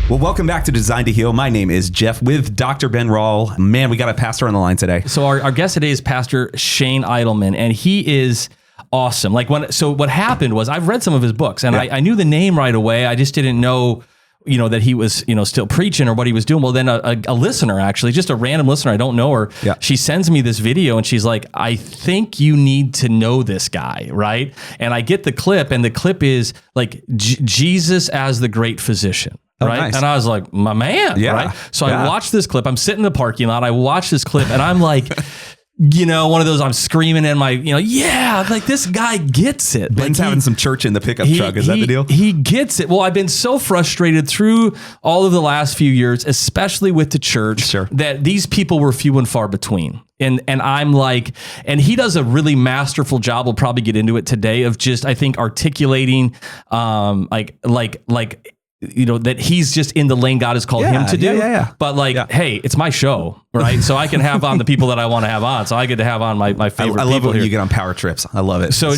Well, welcome back to Design to Heal. My name is Jeff with Dr. Ben Rawl. Man, we got a pastor on the line today. So our guest today is Pastor Shane Idleman, and he is awesome. So what happened was I've read some of his books, and I knew the name right away. I just didn't know, that he was, still preaching or what he was doing. Well, then a listener, actually, just a random listener, I don't know her. Yeah. She sends me this video and she's like, I think you need to know this guy, right? And I get the clip, and the clip is like Jesus as the great physician. Right. Nice. And I was like, my man. Yeah. Right. So I watched this clip. I'm sitting in the parking lot. I watched this clip and I'm like, one of those, I'm screaming in my, like this guy gets it. Ben's having some church in the pickup truck. Is that the deal? He gets it. Well, I've been so frustrated through all of the last few years, especially with the church, that these people were few and far between. And I'm like, and he does a really masterful job. We'll probably get into it today of just, I think, articulating, that he's just in the lane God has called him to do. But hey, it's my show, right? So I can have on the people that I want to have on. So I get to have on my favorite people. I love it when here. You get on power trips. I love it. So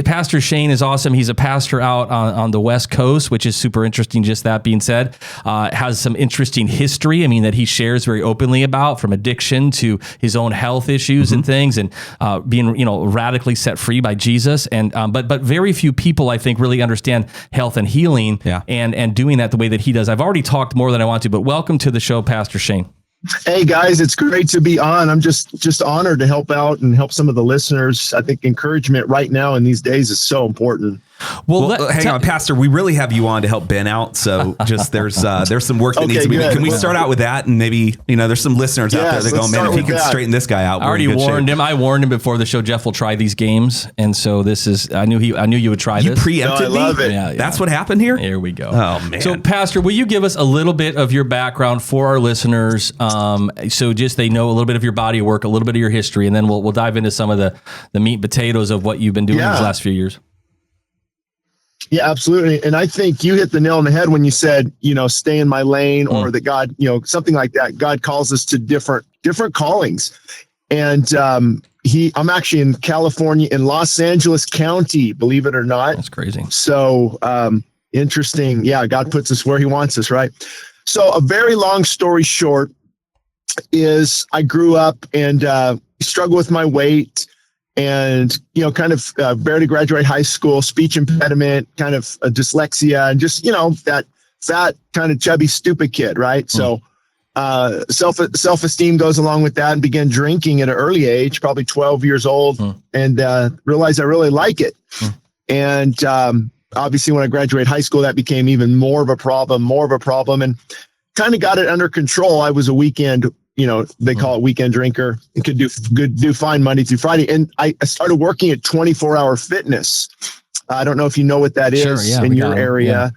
Pastor Shane is awesome. He's a pastor out on the West Coast, which is super interesting. Just that being said, has some interesting history. that he shares very openly about, from addiction to his own health issues and things, and being radically set free by Jesus. And but very few people, I think, really understand health and healing. And doing that the way that he does. I've already talked more than I want to, but welcome to the show, Pastor Shane. Hey guys, it's great to be on. I'm just honored to help out and help some of the listeners. I think encouragement right now in these days is so important. Well, hang on, Pastor. We really have you on to help Ben out. So just there's some work that needs to be done. Can we start out with that? And maybe, there's some listeners out there that go, man, if he could straighten this guy out. I already warned him. I warned him before the show, Jeff will try these games. And so I knew you would try this. You preempted me? I love it. Yeah. That's what happened here? Here we go. Oh, man. So, Pastor, will you give us a little bit of your background for our listeners? So just they know a little bit of your body of work, a little bit of your history, and then we'll dive into some of the meat and potatoes of what you've been doing these last few years. Yeah, absolutely. And I think you hit the nail on the head when you said, stay in my lane, or that God, something like that. God calls us to different callings. And I'm actually in California, in Los Angeles County, believe it or not. That's crazy. So interesting. Yeah, God puts us where he wants us, right? So a very long story short is I grew up and struggled with my weight. And, kind of barely graduate high school, speech impediment, kind of dyslexia, and just, that fat, kind of chubby, stupid kid, right? So self-esteem goes along with that, and began drinking at an early age, probably 12 years old, and realized I really like it. And obviously when I graduated high school, that became even more of a problem, and kind of got it under control. I was a weekend they call it weekend drinker, and could do fine Monday through Friday. And I started working at 24-hour fitness. I don't know if you know what that is in your area.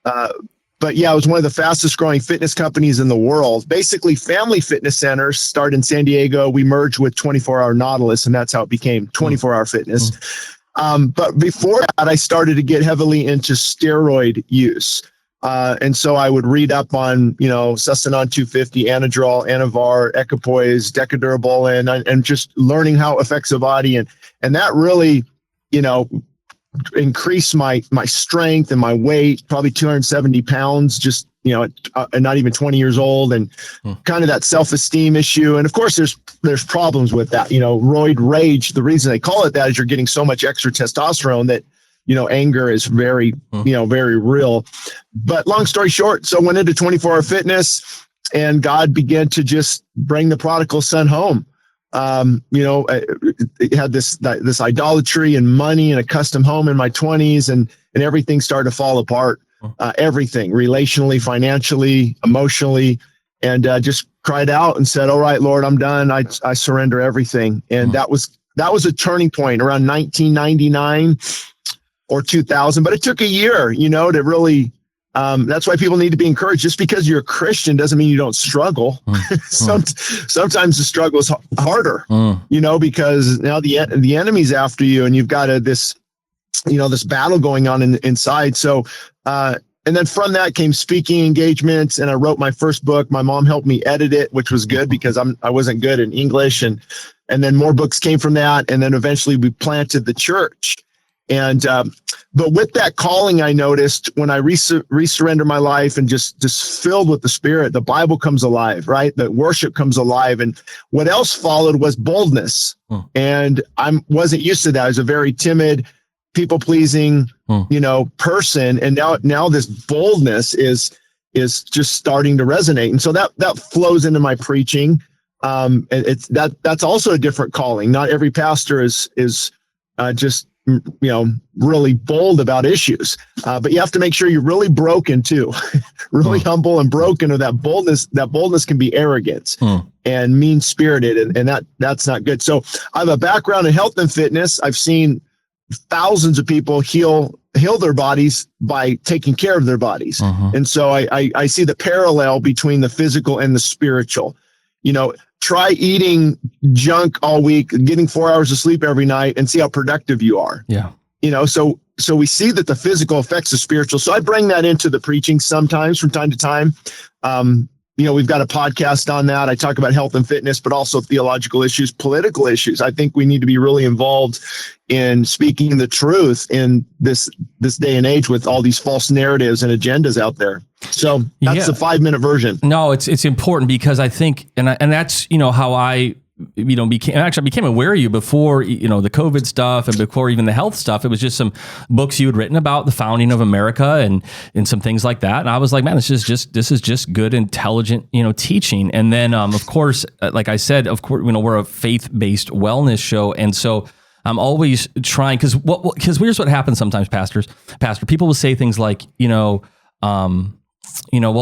But it was one of the fastest growing fitness companies in the world. Basically, Family Fitness Centers started in San Diego. We merged with 24-Hour Nautilus, and that's how it became 24-Hour Fitness. But before that, I started to get heavily into steroid use. And so I would read up on, Sustanon 250, Anadrol, Anavar, Equipoise, Decadurabolin, and just learning how it affects the body. And that really, increased my strength and my weight, probably 270 pounds, just, not even 20 years old, and kind of that self-esteem issue. And of course, there's problems with that, roid rage. The reason they call it that is you're getting so much extra testosterone that, anger is very, very real. But long story short, so went into 24-hour fitness, and God began to just bring the prodigal son home. It had this idolatry and money and a custom home in my 20s, and everything started to fall apart. Everything, relationally, financially, emotionally, and just cried out and said, "All right, Lord, I'm done. I surrender everything." And that was a turning point around 1999. Or 2000, but it took a year, to really, that's why people need to be encouraged. Just because you're a Christian doesn't mean you don't struggle. Sometimes the struggle is harder, because now the enemy's after you, and you've got this battle going on inside. So, and then from that came speaking engagements, and I wrote my first book. My mom helped me edit it, which was good because I wasn't good in English, and then more books came from that. And then eventually we planted the church. And, but with that calling, I noticed when I resurrender my life and just filled with the Spirit, the Bible comes alive, right? The worship comes alive. And what else followed was boldness. And I wasn't used to that. I was a very timid, people pleasing, person. And now this boldness is just starting to resonate. And so that flows into my preaching. That's also a different calling. Not every pastor is just really bold about issues, but you have to make sure you're really broken too, really humble and broken. Or that boldness can be arrogance and mean spirited, and that's not good. So I have a background in health and fitness. I've seen thousands of people heal their bodies by taking care of their bodies, and so I see the parallel between the physical and the spiritual. Try eating junk all week, getting 4 hours of sleep every night, and see how productive you are. Yeah. So we see that the physical affects the spiritual. So I bring that into the preaching sometimes from time to time. We've got a podcast on that. I talk about health and fitness, but also theological issues, political issues. I think we need to be really involved in speaking the truth in this day and age with all these false narratives and agendas out there. So that's the 5-minute version. No, it's important because I think, and that's, how I, became aware of you before, the COVID stuff and before even the health stuff. It was just some books you had written about the founding of America and some things like that. And I was like, man, this is just good, intelligent, teaching. And then, of course, like I said, we're a faith-based wellness show. And so I'm always trying, because here's what happens sometimes, Pastor, people will say things like, well,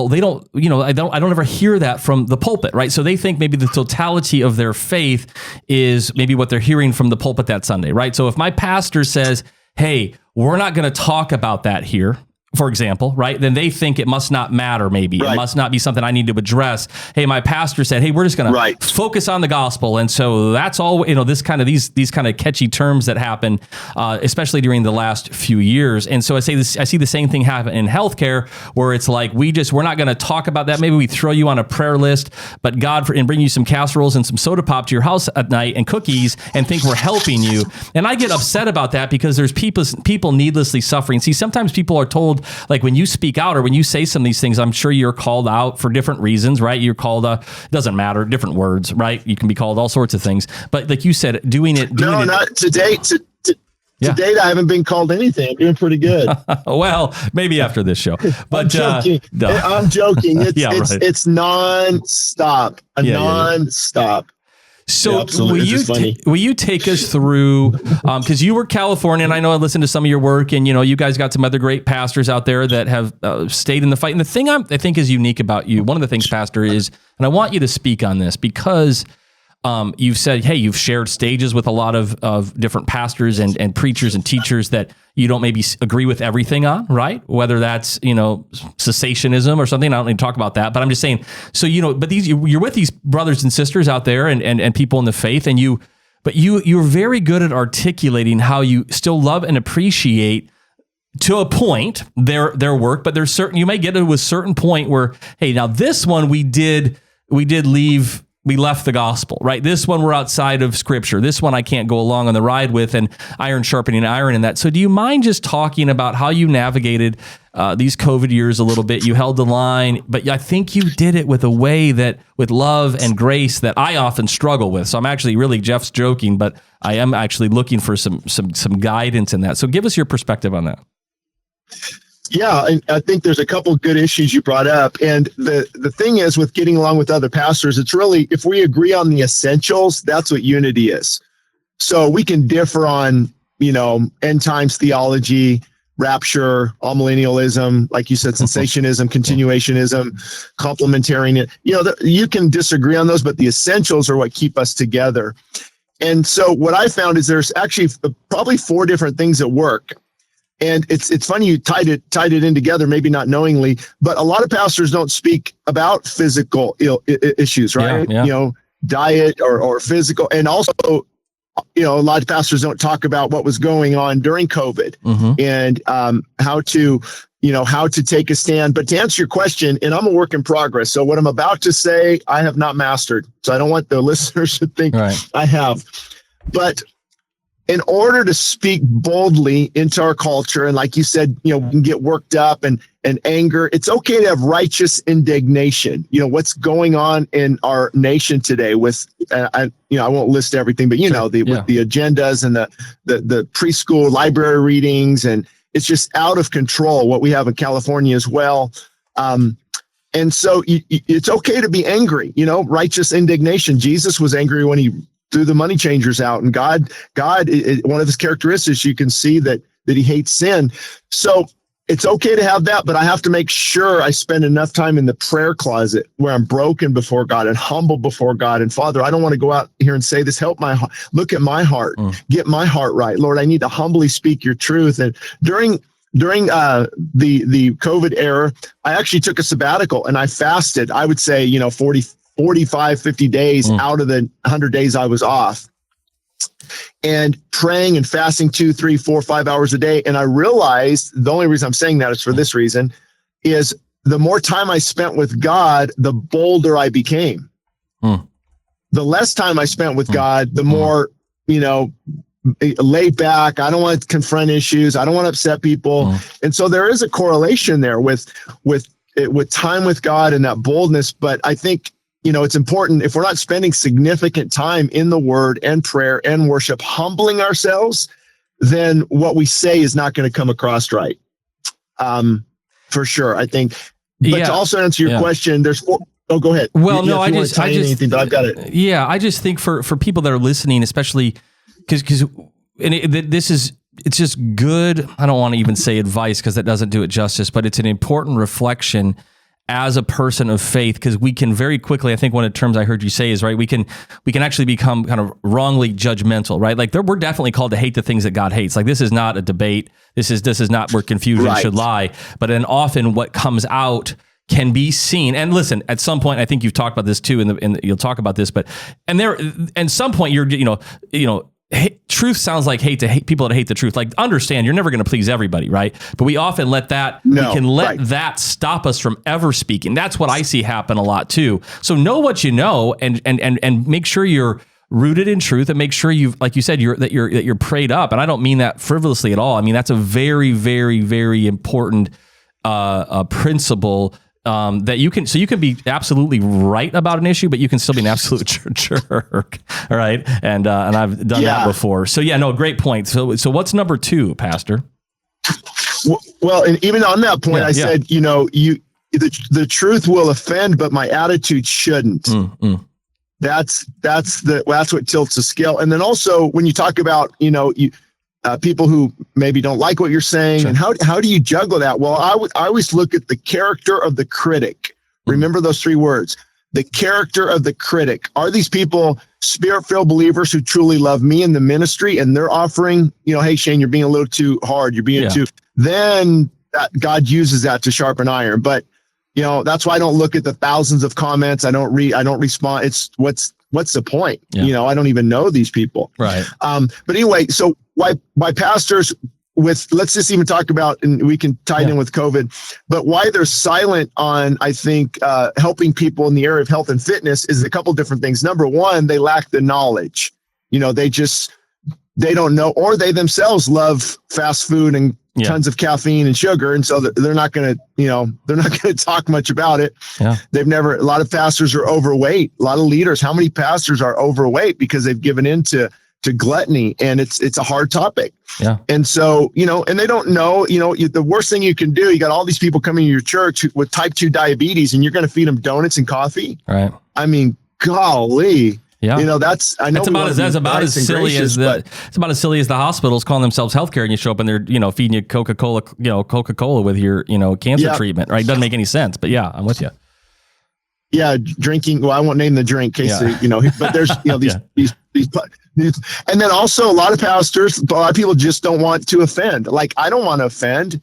they don't, I don't ever hear that from the pulpit, right? So they think maybe the totality of their faith is maybe what they're hearing from the pulpit that Sunday, right? So if my pastor says, hey, we're not going to talk about that here, for example, right? Then they think it must not matter. Maybe it must not be something I need to address. Hey, my pastor said, hey, we're just going to focus on the gospel. And so that's all, these kind of catchy terms that happen, especially during the last few years. And so I see the same thing happen in healthcare, where it's like, we're not going to talk about that. Maybe we throw you on a prayer list, but and bring you some casseroles and some soda pop to your house at night and cookies and think we're helping you. And I get upset about that because there's people needlessly suffering. See, sometimes people are told, like when you speak out or when you say some of these things, I'm sure you're called out for different reasons, right? You're called, it doesn't matter, different words, right? You can be called all sorts of things. But like you said, not to date. To date, I haven't been called anything. I'm doing pretty good. Well, maybe after this show. But I'm joking. It's nonstop. Nonstop. So will you take us through, because you were California, and I know I listened to some of your work, and you guys got some other great pastors out there that have stayed in the fight. And the thing I think is unique about you, one of the things, Pastor, is, and I want you to speak on this because you've said, hey, you've shared stages with a lot of different pastors and preachers and teachers that you don't maybe agree with everything on, right? Whether that's, cessationism or something. I don't need to talk about that, but I'm just saying, so, but you're with these brothers and sisters out there and people in the faith, and you're very good at articulating how you still love and appreciate, to a point, their work, but there's you may get to a certain point where, hey, now this one we left the gospel, right? This one we're outside of scripture. This one I can't go along on the ride with, and iron sharpening iron in that. So do you mind just talking about how you navigated these COVID years a little bit? You held the line, but I think you did it with a way that, with love and grace, that I often struggle with. So I'm actually Jeff's joking, but I am actually looking for some guidance in that. So give us your perspective on that. Yeah, and I think there's a couple of good issues you brought up. And the thing is, with getting along with other pastors, it's really, if we agree on the essentials, that's what unity is. So we can differ on, end times theology, rapture, amillennialism, like you said, cessationism, continuationism, complementarian. You can disagree on those, but the essentials are what keep us together. And so what I found is there's actually probably 4 different things that work. And it's funny you tied it in together, maybe not knowingly, but a lot of pastors don't speak about physical issues, right? Yeah. Diet or physical. And also, a lot of pastors don't talk about what was going on during COVID and how to take a stand. But to answer your question, and I'm a work in progress, so what I'm about to say, I have not mastered. So I don't want the listeners to think I have. But in order to speak boldly into our culture, and like you said, we can get worked up and anger. It's okay to have righteous indignation. What's going on in our nation today with, I won't list everything, but with the agendas and the preschool library readings, and it's just out of control what we have in California as well. And so it's okay to be angry, righteous indignation. Jesus was angry when he threw the money changers out, and God, one of his characteristics, you can see that he hates sin. So it's okay to have that, but I have to make sure I spend enough time in the prayer closet where I'm broken before God and humble before God. And Father, I don't want to go out here and say this, help my heart, look at my heart, get my heart right. Lord, I need to humbly speak your truth. And during the COVID era, I actually took a sabbatical and I fasted. I would say, 45, 50 days out of the 100 days I was off, and praying and fasting 2, 3, 4, 5 hours a day. And I realized the only reason I'm saying that is for this reason, is the more time I spent with God, the bolder I became. The less time I spent with God, the more, laid back. I don't want to confront issues. I don't want to upset people. And so there is a correlation there with time with God and that boldness. But I think, it's important, if we're not spending significant time in the word and prayer and worship, humbling ourselves, then what we say is not going to come across right. For sure. I think, but to also answer your question, there's four. Oh, go ahead. Well, no, I just anything, but I've got it. Yeah. I just think for people that are listening, especially because it's just good. I don't want to even say advice because that doesn't do it justice, but it's an important reflection as a person of faith, because we can very quickly, I think one of the terms I heard you say is, right, we can actually become kind of wrongly judgmental, right? Like we're definitely called to hate the things that God hates. Like this is not a debate. This is not where confusion should lie. But then often what comes out can be seen. And listen, at some point, I think you've talked about this too, and you'll talk about this, but at some point you're, truth sounds like hate to hate people that hate the truth. Like, understand, you're never going to please everybody, right? But we often let that that stop us from ever speaking. That's what I see happen a lot too. So know what you know, and make sure you're rooted in truth, and make sure like you said, you're prayed up. And I don't mean that frivolously at all. I mean that's a very, very, very important principle. That you can be absolutely right about an issue, but you can still be an absolute jerk. All right. And I've done that before. So great point. So what's number 2, Pastor? Well, and even on that point, I said, the truth will offend, but my attitude shouldn't. That's what tilts the scale. And then also when you talk about, people who maybe don't like what you're saying, and how do you juggle that? Well, I always look at the character of the critic. Remember those 3 words, the character of the critic. Are these people spirit-filled believers who truly love me and the ministry, and they're offering, hey, Shane, you're being a little too hard. You're being too, then God uses that to sharpen iron. But, that's why I don't look at the thousands of comments. I don't respond. It's what's the point? I don't even know these people. Right. But anyway, so why pastors let's just even talk about, and we can tie it in with COVID, but why they're silent on, I think, helping people in the area of health and fitness is a couple different things. Number one, they lack the knowledge. They don't know, or they themselves love fast food and tons of caffeine and sugar. And so they're not going to talk much about it. Yeah. A lot of pastors are overweight. A lot of leaders, how many pastors are overweight because they've given into gluttony, and it's a hard topic. Yeah. And so, and they don't know, the worst thing you can do, you got all these people coming to your church with type 2 diabetes, and you're going to feed them donuts and coffee. Right. I mean, golly. Yeah. It's about as silly as the hospitals calling themselves healthcare, and you show up and they're, feeding you Coca-Cola with your, cancer treatment, right? It doesn't make any sense, but I'm with you. Yeah. Drinking. Well, I won't name the drink in case, but there's, these, and then also a lot of pastors, a lot of people just don't want to offend. Like, I don't want to offend.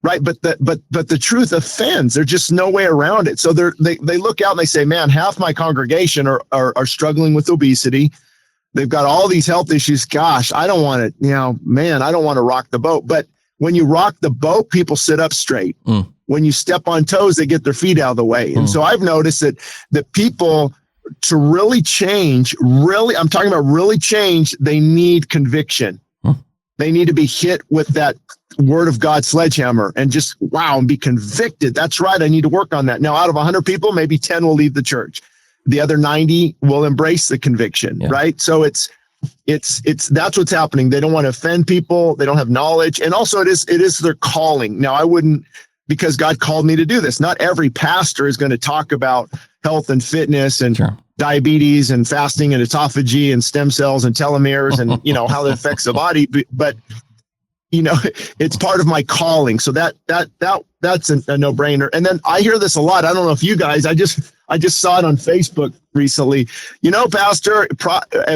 Right. But the truth offends. There's just no way around it. So they look out and they say, man, half my congregation are struggling with obesity. They've got all these health issues. Gosh, I don't want to, I don't want to rock the boat. But when you rock the boat, people sit up straight. When you step on toes, they get their feet out of the way. And so I've noticed that people to really change, I'm talking about really change, they need conviction. They need to be hit with that word of God sledgehammer and just, and be convicted. That's right. I need to work on that. Now, out of 100 people, maybe 10 will leave the church. The other 90 will embrace the conviction, right? So it's that's what's happening. They don't want to offend people. They don't have knowledge. And also it is their calling. Now, I wouldn't, because God called me to do this. Not every pastor is going to talk about health and fitness and diabetes and fasting and autophagy and stem cells and telomeres and, how that affects the body. But, it's part of my calling. So that's a no-brainer. And then I hear this a lot. I don't know if you guys, I just saw it on Facebook recently. Pastor,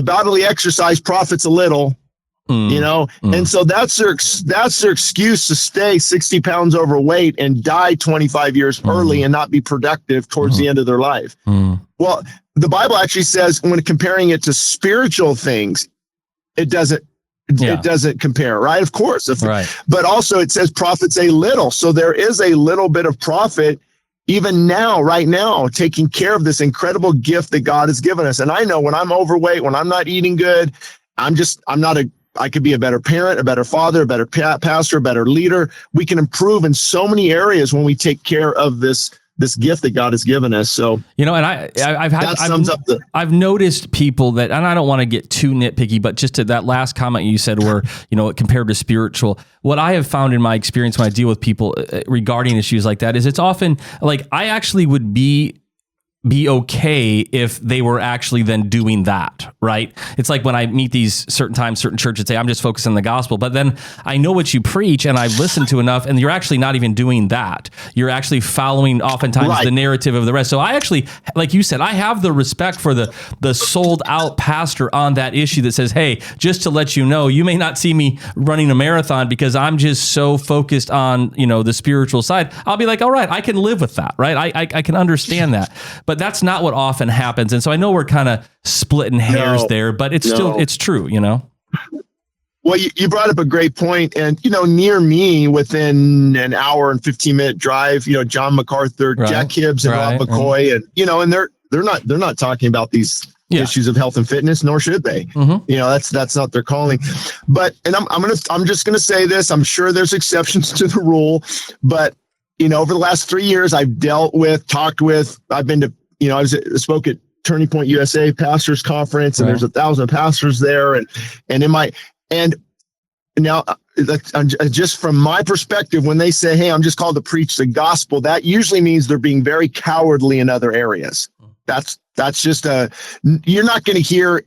bodily exercise profits a little. And so that's their excuse to stay 60 pounds overweight and die 25 years early and not be productive towards the end of their life. Well, the Bible actually says when comparing it to spiritual things, it doesn't compare, right? Of course. But also it says profits a little. So there is a little bit of profit even now, right now, taking care of this incredible gift that God has given us. And I know when I'm overweight, when I'm not eating good, I could be a better parent, a better father, a better pastor, a better leader. We can improve in so many areas when we take care of this gift that God has given us. So, and I've noticed people that, and I don't want to get too nitpicky, but just to that last comment you said where, compared to spiritual, what I have found in my experience when I deal with people regarding issues like that is it's often like, I actually would be okay if they were actually then doing that, right? It's like when I meet these certain churches say, I'm just focused on the gospel, but then I know what you preach and I've listened to enough and you're actually not even doing that. You're actually following oftentimes the narrative of the rest. So I actually, like you said, I have the respect for the sold out pastor on that issue that says, hey, just to let you know, you may not see me running a marathon because I'm just so focused on, the spiritual side. I'll be like, all right, I can live with that, right? I can understand that. But that's not what often happens. And so I know we're kind of splitting hairs there, but it's true, Well, you brought up a great point. And, near me within an hour and 15-minute drive, John MacArthur, Jack Hibbs and Rob McCoy, and they're not talking about these issues of health and fitness, nor should they. That's not their calling. But, and I'm just going to say this, I'm sure there's exceptions to the rule, but over the last 3 years, I've been to, I spoke at Turning Point USA Pastors Conference, and there's 1,000 pastors there. And now just from my perspective, when they say, hey, I'm just called to preach the gospel, that usually means they're being very cowardly in other areas. That's just you're not going to hear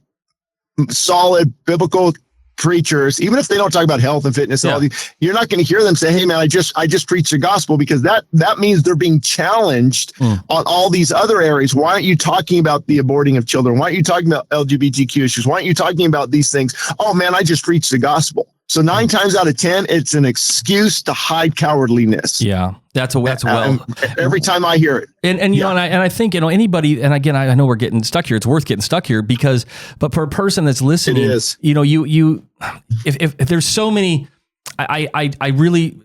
solid biblical preachers, even if they don't talk about health and fitness and all these, you're not going to hear them say, hey man, I just preach the gospel, because that means they're being challenged on all these other areas. Why aren't you talking about the aborting of children? Why aren't you talking about LGBTQ issues? Why aren't you talking about these things? Oh man, I just preach the gospel. So 9 times out of 10, it's an excuse to hide cowardliness. Yeah, that's well. Every time I hear it, and I think anybody, and again, I know we're getting stuck here. It's worth getting stuck here but for a person that's listening, it is. If there's so many, I really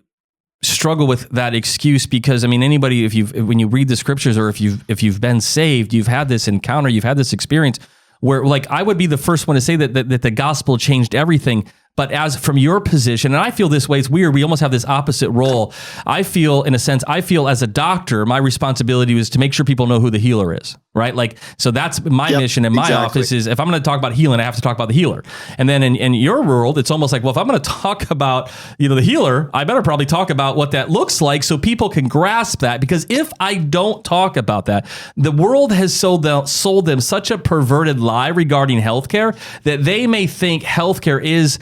struggle with that excuse, because anybody, when you read the scriptures, or if you've been saved, you've had this encounter, you've had this experience where, like, I would be the first one to say that the gospel changed everything. But as from your position, and I feel this way, it's weird, we almost have this opposite role. I feel as a doctor, my responsibility was to make sure people know who the healer is, right? Like, so that's my mission in my office is, if I'm going to talk about healing, I have to talk about the healer. And then in your world, it's almost like, well, if I'm going to talk about, the healer, I better probably talk about what that looks like so people can grasp that. Because if I don't talk about that, the world has sold them such a perverted lie regarding healthcare that they may think healthcare is,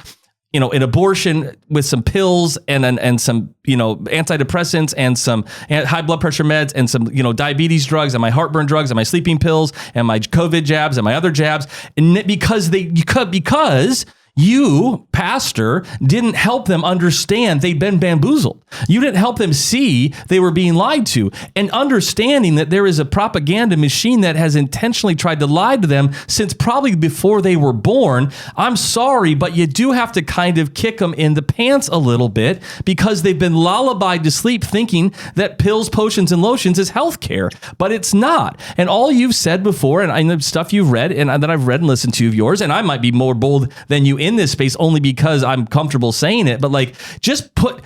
an abortion with some pills and some, antidepressants and some high blood pressure meds and some, diabetes drugs and my heartburn drugs and my sleeping pills and my COVID jabs and my other jabs. And because You, pastor, didn't help them understand they'd been bamboozled. You didn't help them see they were being lied to, and understanding that there is a propaganda machine that has intentionally tried to lie to them since probably before they were born. I'm sorry, but you do have to kind of kick them in the pants a little bit because they've been lullabied to sleep thinking that pills, potions, and lotions is healthcare, but it's not. And all you've said before, and I know stuff you've read and that I've read and listened to of yours, and I might be more bold than you in this space only because I'm comfortable saying it, but like just put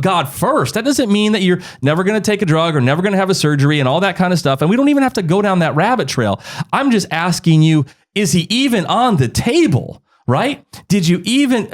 God first. That doesn't mean that you're never going to take a drug or never going to have a surgery and all that kind of stuff. And we don't even have to go down that rabbit trail. I'm just asking you, is he even on the table? Right? Is he even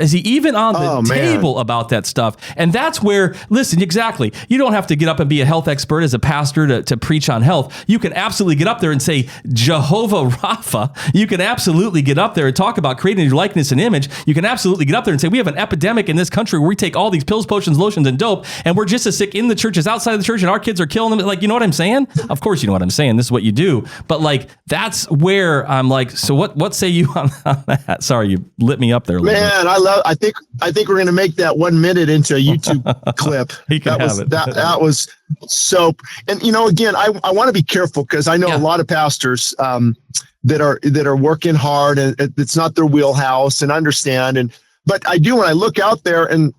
on the table about that stuff? And that's where, listen, exactly. You don't have to get up and be a health expert as a pastor to preach on health. You can absolutely get up there and say Jehovah Rapha. You can absolutely get up there and talk about creating your likeness and image. You can absolutely get up there and say, we have an epidemic in this country where we take all these pills, potions, lotions, and dope, and we're just as sick in the church as outside of the church, and our kids are killing them. Like, you know what I'm saying? Of course you know what I'm saying. This is what you do. But like, that's where I'm like, so what say you on that? Sorry, you lit me up there a little bit. I think we're going to make that 1 minute into a YouTube clip. That was so, and again, I want to be careful because I know a lot of pastors that are working hard and it's not their wheelhouse, and understand. But I do, when I look out there and,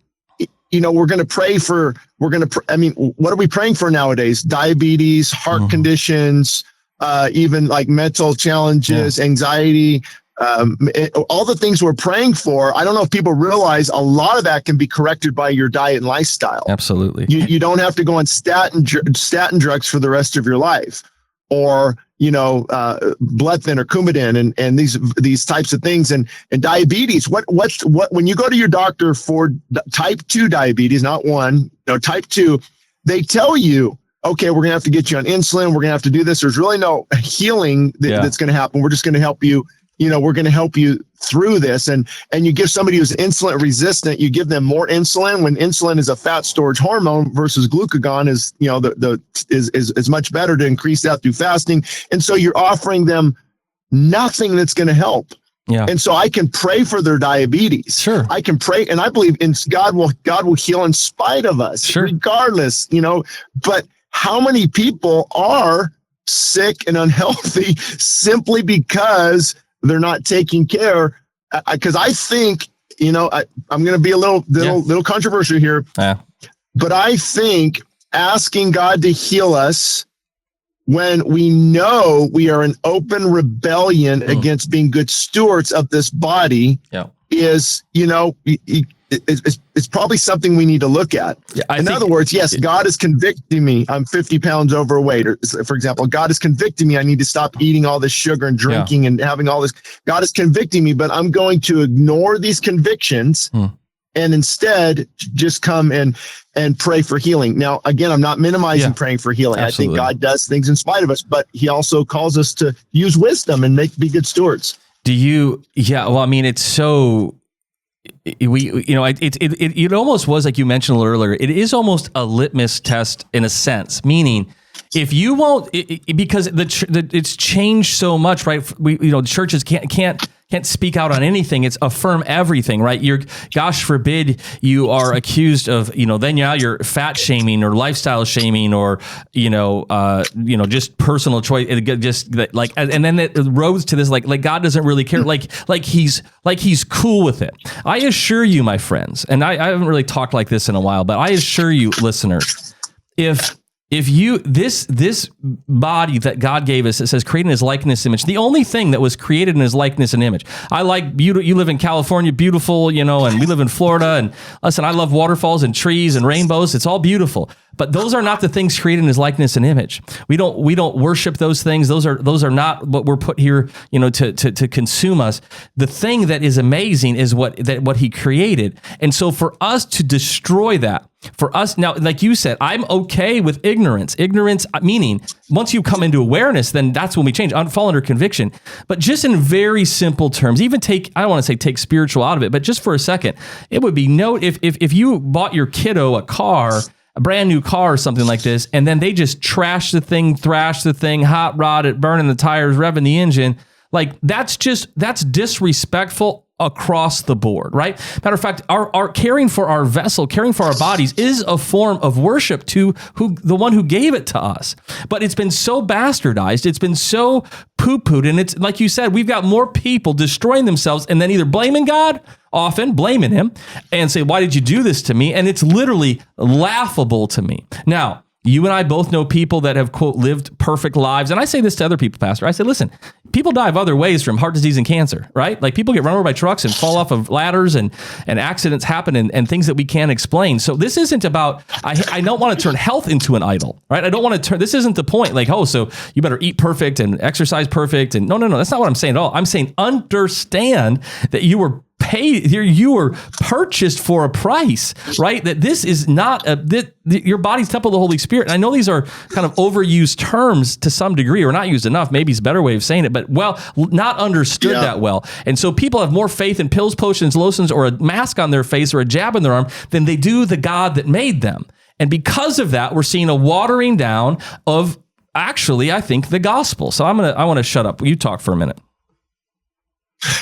we're going to pray for, what are we praying for nowadays? Diabetes, heart conditions, even like mental challenges, anxiety, all the things we're praying for. I don't know if people realize a lot of that can be corrected by your diet and lifestyle. Absolutely. You don't have to go on statin drugs for the rest of your life, or blood thinner, Coumadin, and these types of things, and diabetes. What when you go to your doctor for type 2 diabetes, not type 2, they tell you, okay, we're gonna have to get you on insulin. We're gonna have to do this. There's really no healing that's gonna happen. We're just gonna help you. We're going to help you through this. And you give somebody who's insulin resistant, you give them more insulin, when insulin is a fat storage hormone versus glucagon is, is much better to increase that through fasting. And so you're offering them nothing that's going to help. Yeah. And so I can pray for their diabetes. Sure. I can pray, and I believe in God will heal in spite of us, regardless, but how many people are sick and unhealthy simply because they're not taking care? Because I think, I'm going to be a little controversial here, but I think asking God to heal us when we know we are in open rebellion against being good stewards of this body is, it's probably something we need to look at. In other words, yes, God is convicting me. I'm 50 pounds overweight. Or, for example, God is convicting me. I need to stop eating all this sugar and drinking and having all this. God is convicting me, but I'm going to ignore these convictions and instead just come and pray for healing. Now, again, I'm not minimizing praying for healing. Absolutely. I think God does things in spite of us, but he also calls us to use wisdom and be good stewards. Do you? Yeah. Well, I mean, it's so... It almost was, like you mentioned a little earlier, it is almost a litmus test in a sense, meaning if you won't, because it's changed so much, right? The churches can't speak out on anything. It's affirm everything, right? Gosh forbid you are accused of, then you're fat shaming or lifestyle shaming or, just personal choice. Just like, and then it rose to this, like God doesn't really care. Like he's cool with it. I assure you, my friends, and I haven't really talked like this in a while, but I assure you, listeners, if you, this body that God gave us, it says created in his likeness image, the only thing that was created in his likeness and image. I like beauty. You live in California, beautiful, and we live in Florida, and listen, I love waterfalls and trees and rainbows. It's all beautiful, but those are not the things created in his likeness and image. We don't worship those things. Those are not what we're put here, to consume us. The thing that is amazing is what he created. And so for us to destroy that, for us now, like you said, I'm okay with ignorance. Ignorance, meaning once you come into awareness, then that's when we change, fall under conviction. But just in very simple terms, even I don't want to say take spiritual out of it, but just for a second, it would be if you bought your kiddo a brand new car or something like this, and then they just trash the thing, thrash the thing, hot rod it, burning the tires, revving the engine. Like that's disrespectful across the board, right? Matter of fact, our caring for our vessel, caring for our bodies is a form of worship to the one who gave it to us. But it's been so bastardized, it's been so poo-pooed, and it's like you said, we've got more people destroying themselves and then either blaming God, often blaming him, and say, why did you do this to me? And it's literally laughable to me. Now, you and I both know people that have, quote, lived perfect lives. And I say this to other people, Pastor. I say, listen, people die of other ways from heart disease and cancer, right? Like people get run over by trucks and fall off of ladders and accidents happen and things that we can't explain. So this isn't about, I don't want to turn health into an idol, right? I don't want to turn, this isn't the point. Like, oh, so you better eat perfect and exercise perfect. And no, that's not what I'm saying at all. I'm saying understand that you were paid, you were purchased for a price, right? That this is not your body's temple of the Holy Spirit. And I know these are kind of overused terms to some degree, or not used enough. Maybe it's a better way of saying it, but not understood that well. And so people have more faith in pills, potions, lotions, or a mask on their face or a jab in their arm than they do the God that made them. And because of that, we're seeing a watering down of actually, I think, the gospel. So I want to shut up. You talk for a minute.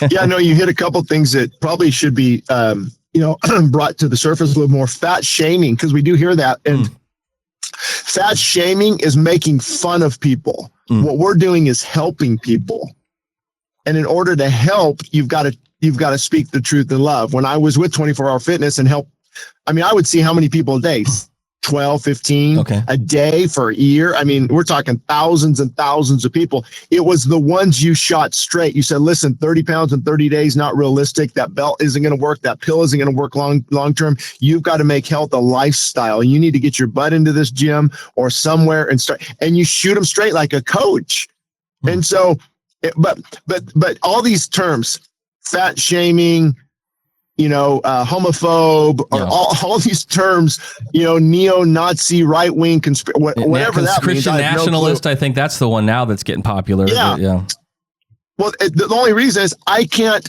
Yeah, no, you hit a couple things that probably should be, brought to the surface a little more. Fat shaming, because we do hear that. And fat shaming is making fun of people. What we're doing is helping people. And in order to help, you've got to speak the truth in love. When I was with 24 Hour Fitness and help, I would see how many people a day? 12, 15 a day for a year. We're talking thousands and thousands of people. It was the ones you shot straight. You said, listen, 30 pounds in 30 days, not realistic. That belt isn't going to work. That pill isn't going to work long term. You've got to make health a lifestyle. You need to get your butt into this gym or somewhere and start. And you shoot them straight like a coach. And so, but all these terms, fat shaming, homophobe, or all these terms, neo-Nazi, right-wing, whatever that means. Christian nationalist, I think that's the one now that's getting popular. Yeah. Well, the only reason is I can't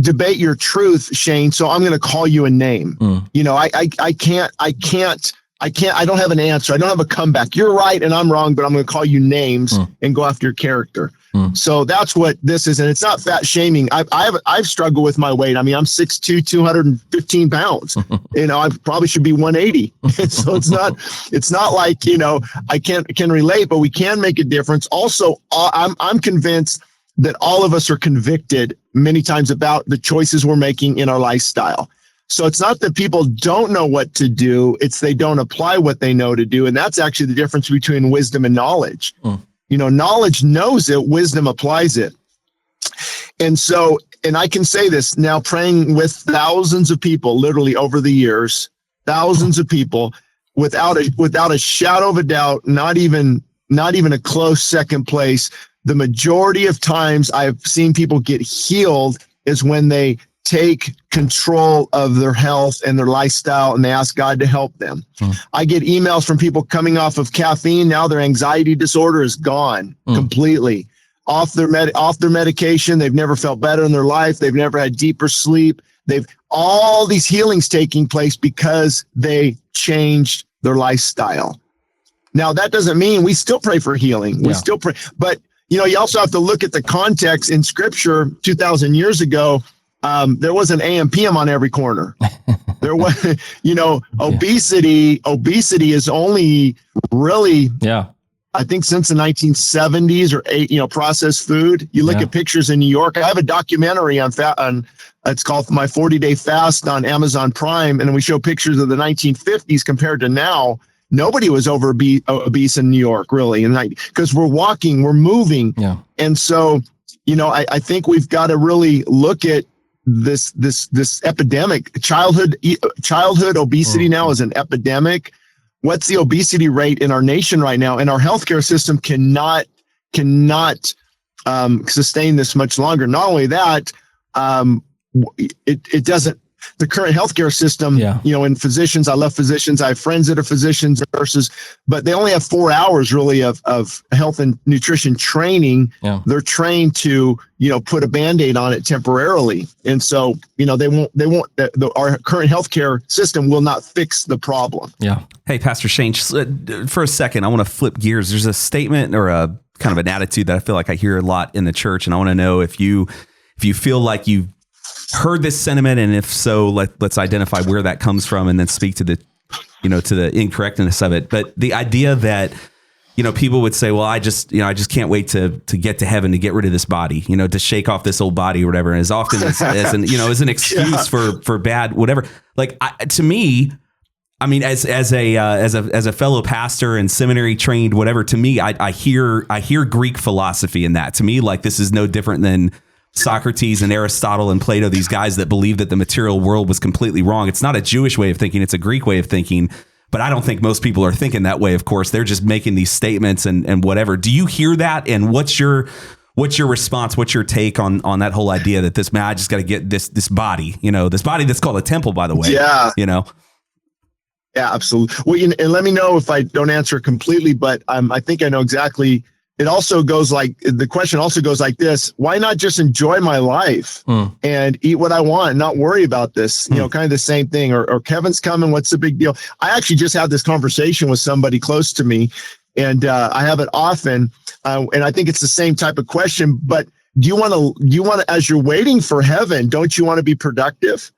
debate your truth, Shane. So I'm going to call you a name. I don't have an answer. I don't have a comeback. You're right and I'm wrong, but I'm going to call you names and go after your character. So that's what this is. And it's not fat shaming. I've struggled with my weight. I'm 6'2", 215 pounds. I probably should be 180. So it's not like, I can relate, but we can make a difference. Also, I'm convinced that all of us are convicted many times about the choices we're making in our lifestyle. So it's not that people don't know what to do, it's they don't apply what they know to do. And that's actually the difference between wisdom and knowledge. Knowledge knows it, wisdom applies it. And so, and I can say this now, praying with thousands of people, literally over the years, thousands of people, without a shadow of a doubt, not even a close second place. The majority of times I've seen people get healed is when they take control of their health and their lifestyle and they ask God to help them. I get emails from people coming off of caffeine. Now their anxiety disorder is gone completely. Off their medication. They've never felt better in their life. They've never had deeper sleep. They've all these healings taking place because they changed their lifestyle. Now that doesn't mean we still pray for healing. We still pray, but you also have to look at the context in Scripture. 2,000 years ago, there was an AM PM on every corner. There was, obesity is only really, I think since the 1970s or processed food. You look at pictures in New York. I have a documentary on it's called My 40-Day Fast on Amazon Prime. And we show pictures of the 1950s compared to now. Nobody was obese in New York, really. And because we're walking, we're moving. Yeah. And so, I think we've got to really look at this epidemic. Childhood obesity now is an epidemic. What's the obesity rate in our nation right now? And our healthcare system cannot sustain this much longer. Not only that, it doesn't. The current healthcare system, and physicians, I love physicians. I have friends that are physicians, nurses, but they only have 4 hours really of health and nutrition training. Yeah. They're trained to, put a Band-Aid on it temporarily. And so, our current healthcare system will not fix the problem. Yeah. Hey, Pastor Shane, just, for a second, I want to flip gears. There's a statement or a kind of an attitude that I feel like I hear a lot in the church. And I want to know if you feel like you've heard this sentiment, and if so, let's identify where that comes from, and then speak to the, to the incorrectness of it. But the idea that, people would say, well, I just can't wait to get to heaven, to get rid of this body, to shake off this old body or whatever. And as often as an excuse for bad, whatever. Like, to me, I mean, as a fellow pastor and seminary trained, whatever, to me, I hear Greek philosophy in that. To me, like, this is no different than Socrates and Aristotle and Plato, these guys that believe that the material world was completely wrong. It's not a Jewish way of thinking. It's a Greek way of thinking. But I don't think most people are thinking that way. Of course, they're just making these statements and whatever. Do you hear that? And what's your response? What's your take on that whole idea that I just got to get this body, this body that's called a temple, by the way. Yeah. Yeah, absolutely. Well, and let me know if I don't answer completely, but I think I know exactly. It also goes the question also goes like this: why not just enjoy my life and eat what I want and not worry about this? Kind of the same thing. Or Kevin's coming. What's the big deal? I actually just had this conversation with somebody close to me, and I have it often. And I think it's the same type of question. But do you want to, as you're waiting for heaven, don't you want to be productive?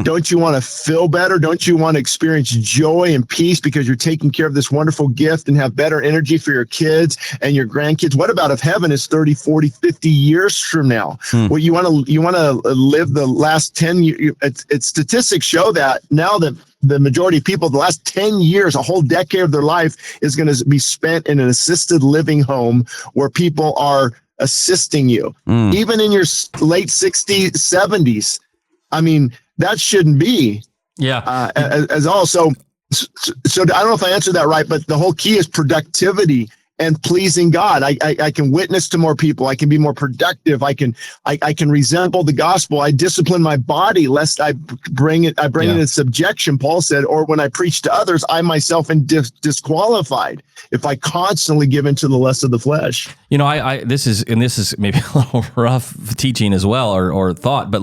Don't you want to feel better? Don't you want to experience joy and peace because you're taking care of this wonderful gift and have better energy for your kids and your grandkids? What about if heaven is 30, 40, 50 years from now? Well, you want to live the last 10 years. Statistics show that now that the majority of people, the last 10 years, a whole decade of their life is going to be spent in an assisted living home where people are assisting you, even in your late 60s, 70s. I mean, that shouldn't be. Yeah. As all. So I don't know if I answered that right, but the whole key is productivity and pleasing God. I can witness to more people. I can be more productive. I can resemble the gospel. I discipline my body lest I bring it in subjection, Paul said, or when I preach to others, I myself am disqualified if I constantly give into the lust of the flesh. This is maybe a little rough teaching as well, or thought, but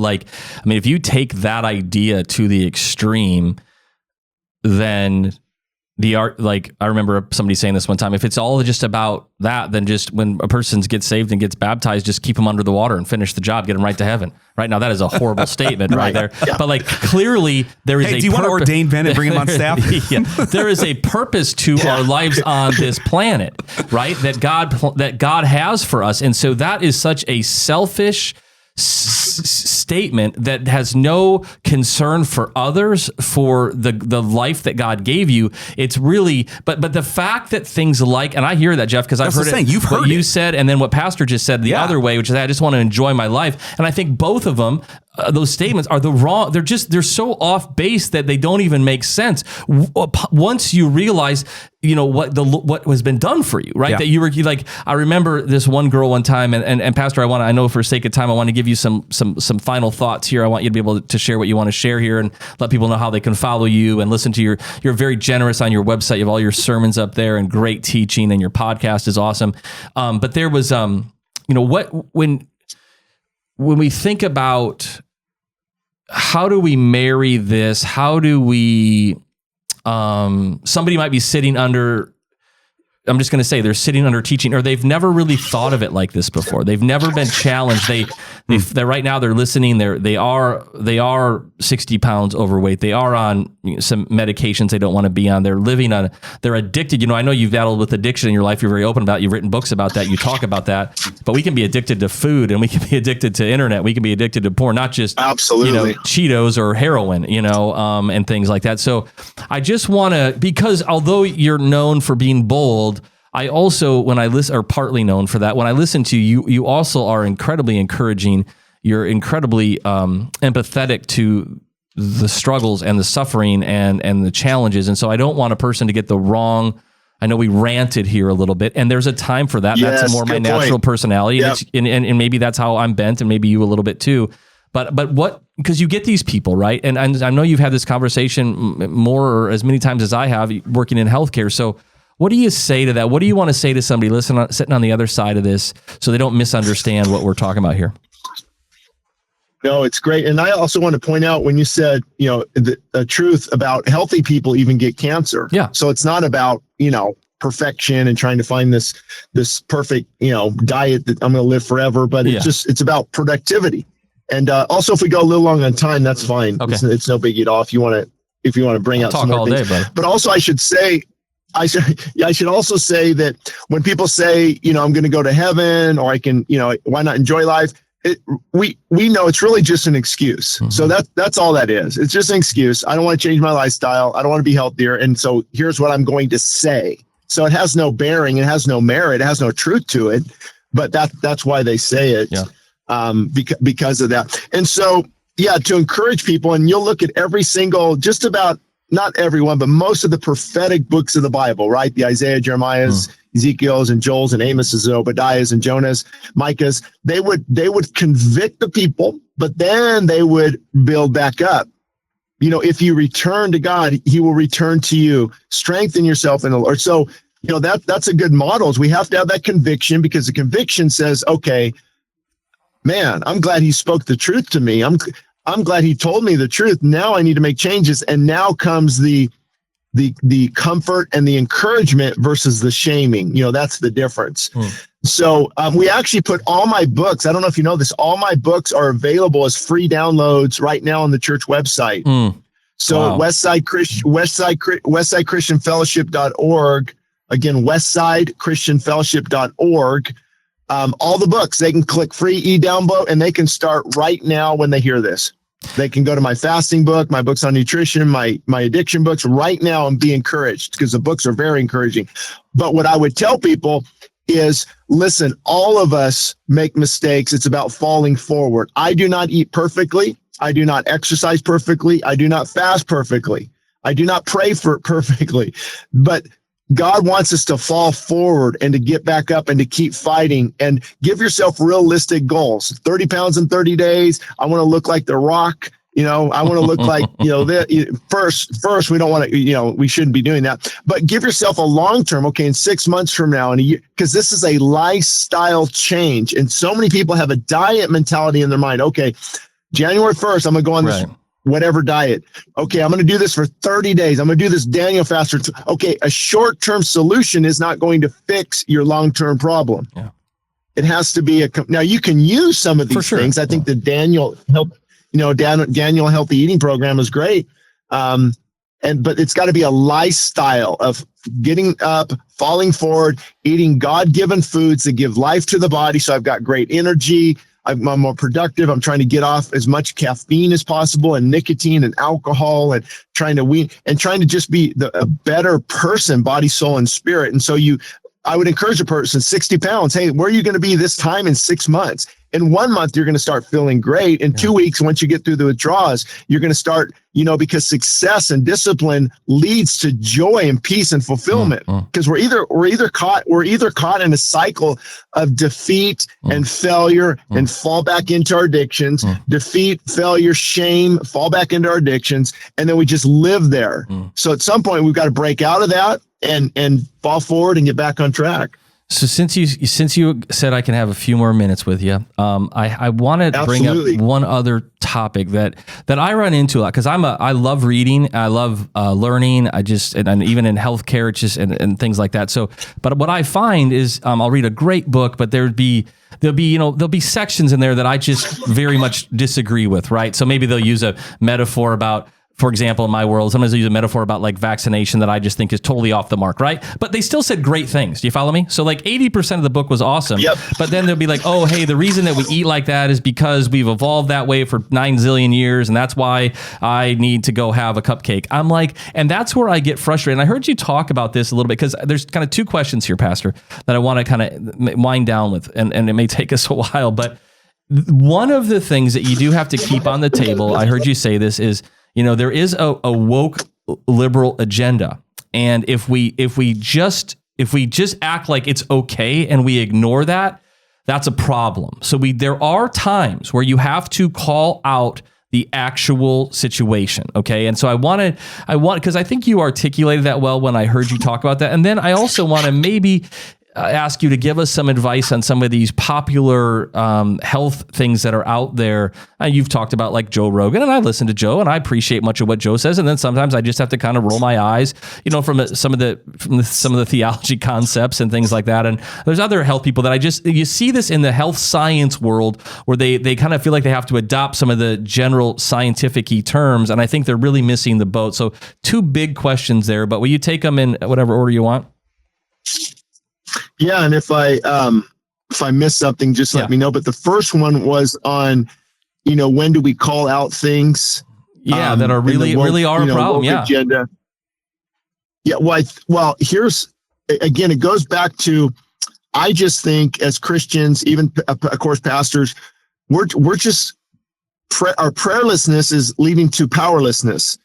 if you take that idea to the extreme, then the art, I remember somebody saying this one time, if it's all just about that, then just when a person gets saved and gets baptized, just keep them under the water and finish the job, get them right to heaven. Right now, that is a horrible statement right there. Yeah. But clearly there is do you want to ordain Ben and bring him on staff? There is a purpose to our lives on this planet, right? That God has for us. And so that is such a selfish statement that has no concern for others, for the life that God gave you. It's really, but the fact that things and I hear that, Jeff, because I've heard it. You've heard what you said, and then what Pastor just said the other way, which is I just want to enjoy my life. And I think both of them, those statements are the wrong. They're so off base that they don't even make sense. Once you realize, what has been done for you, right? Yeah. That you were I remember this one girl one time, and Pastor, I know for sake of time, I want to give you some final thoughts here. I want you to be able to share what you want to share here and let people know how they can follow you and listen to you're very generous on your website. You have all your sermons up there and great teaching, and your podcast is awesome. But there was, when we think about how do we marry this, how do we, somebody might be sitting under, I'm just going to say they're sitting under teaching, or they've never really thought of it like this before. They've never been challenged. They're right now they're listening. They are 60 pounds overweight. They are on some medications they don't want to be on. They're addicted. I know you've battled with addiction in your life. You're very open about it. You've written books about that. You talk about that, but we can be addicted to food, and we can be addicted to internet. We can be addicted to porn, not just, absolutely, Cheetos or heroin, and things like that. So I just want to, because although you're known for being bold, I also, when I listen, or partly known for that, when I listen to you, you also are incredibly encouraging. You're incredibly empathetic to the struggles and the suffering and the challenges. And so I don't want a person to get the wrong. I know we ranted here a little bit, and there's a time for that. Yes, that's more my natural personality. Yep. And maybe that's how I'm bent, and maybe you a little bit too. But what, because you get these people, right? And I know you've had this conversation more or as many times as I have working in healthcare. So what do you say to that? What do you want to say to somebody sitting on the other side of this so they don't misunderstand what we're talking about here? No, it's great. And I also want to point out when you said, the truth about healthy people even get cancer. Yeah. So it's not about, perfection and trying to find this perfect, diet that I'm going to live forever, but it's about productivity. And also, if we go a little long on time, that's fine. Okay. It's no biggie at all. If you want to bring out talk some more all things. day, buddy. But also, I should also say that when people say, I'm going to go to heaven, or I can, why not enjoy life? We know it's really just an excuse. Mm-hmm. So that's all that is. It's just an excuse. I don't want to change my lifestyle. I don't want to be healthier. And so here's what I'm going to say. So it has no bearing. It has no merit. It has no truth to it. But that's why they say it. Yeah. Because of that. And so, to encourage people, and you'll look at every single, just about, not everyone, but most of the prophetic books of the Bible, right? The Isaiah, Jeremiah's, Ezekiel's, and Joel's, and Amos's, and Obadiah's, and Jonah's, Micah's, they would convict the people, but then they would build back up. If you return to God, he will return to you. Strengthen yourself in the Lord. So, that's a good model. We have to have that conviction, because the conviction says, okay, man, I'm glad he spoke the truth to me. I'm glad he told me the truth. Now I need to make changes. And now comes the comfort and the encouragement versus the shaming. That's the difference. So we actually put all my books, I don't know if you know this, all my books are available as free downloads right now on the church website. So wow. Westside Christian Fellowship.org. Again, Westside Christian Fellowship.org. All the books, they can click free e-download, and they can start right now when they hear this. They can go to my fasting book, my books on nutrition, my addiction books right now, and be encouraged, because the books are very encouraging. But what I would tell people is, listen, all of us make mistakes. It's about falling forward. I do not eat perfectly. I do not exercise perfectly. I do not fast perfectly. I do not pray perfectly. But God wants us to fall forward and to get back up and to keep fighting, and give yourself realistic goals. 30 pounds in 30 days. I want to look like The Rock. I want to look like, first, we don't want to, we shouldn't be doing that, but give yourself a long-term, okay, in 6 months from now, in a year, because this is a lifestyle change. And so many people have a diet mentality in their mind. Okay, January 1st, I'm going to go on this whatever diet. Okay, I'm going to do this for 30 days. I'm going to do this Daniel fast. Okay, a short-term solution is not going to fix your long-term problem. Yeah. It has to be now you can use some of these things. I think the Daniel Healthy Eating Program is great. But it's got to be a lifestyle of getting up, falling forward, eating God-given foods that give life to the body. So I've got great energy. I'm more productive. I'm trying to get off as much caffeine as possible, and nicotine and alcohol, and trying to just be a better person, body, soul, and spirit. And so I would encourage a person, 60 pounds. Hey, where are you going to be this time in 6 months? In 1 month, you're going to start feeling great. In 2 weeks, once you get through the withdrawals, you're going to start, because success and discipline leads to joy and peace and fulfillment. Because we're either caught in a cycle of defeat and failure and fall back into our addictions, defeat, failure, shame, fall back into our addictions, and then we just live there. So at some point, we've got to break out of that and fall forward and get back on track. So since you said I can have a few more minutes with you, I want to bring up one other topic that I run into a lot, because I love reading, I love learning, and even in healthcare, it's just and things like that. So, but what I find is I'll read a great book, but there'll be sections in there that I just very much disagree with, right? So maybe they'll use a metaphor about, for example, in my world, sometimes they use a metaphor about like vaccination that I just think is totally off the mark, right? But they still said great things. Do you follow me? So like 80% of the book was awesome. Yep. But then they'll be like, oh, hey, the reason that we eat like that is because we've evolved that way for 9 zillion years, and that's why I need to go have a cupcake. I'm like, and that's where I get frustrated. And I heard you talk about this a little bit, because there's kind of two questions here, Pastor, that I want to kind of wind down with, and it may take us a while. But one of the things that you do have to keep on the table, I heard you say this, is there is a woke liberal agenda. And if we just act like it's okay and we ignore that, that's a problem. So there are times where you have to call out the actual situation. Okay. And so I want, because I think you articulated that well when I heard you talk about that. And then I also want to maybe ask you to give us some advice on some of these popular health things that are out there. You've talked about like Joe Rogan, and I listen to Joe, and I appreciate much of what Joe says. And then sometimes I just have to kind of roll my eyes, from some of the theology concepts and things like that. And there's other health people that you see this in the health science world where they kind of feel like they have to adopt some of the general scientific-y terms, and I think they're really missing the boat. So 2 big questions there, but will you take them in whatever order you want? Yeah, and if I miss something, just let me know. But the first one was on, when do we call out things? That are really are a problem. Yeah. Agenda. Yeah. Well, here's again. It goes back to. I just think as Christians, even of course pastors, we're just our prayerlessness is leading to powerlessness.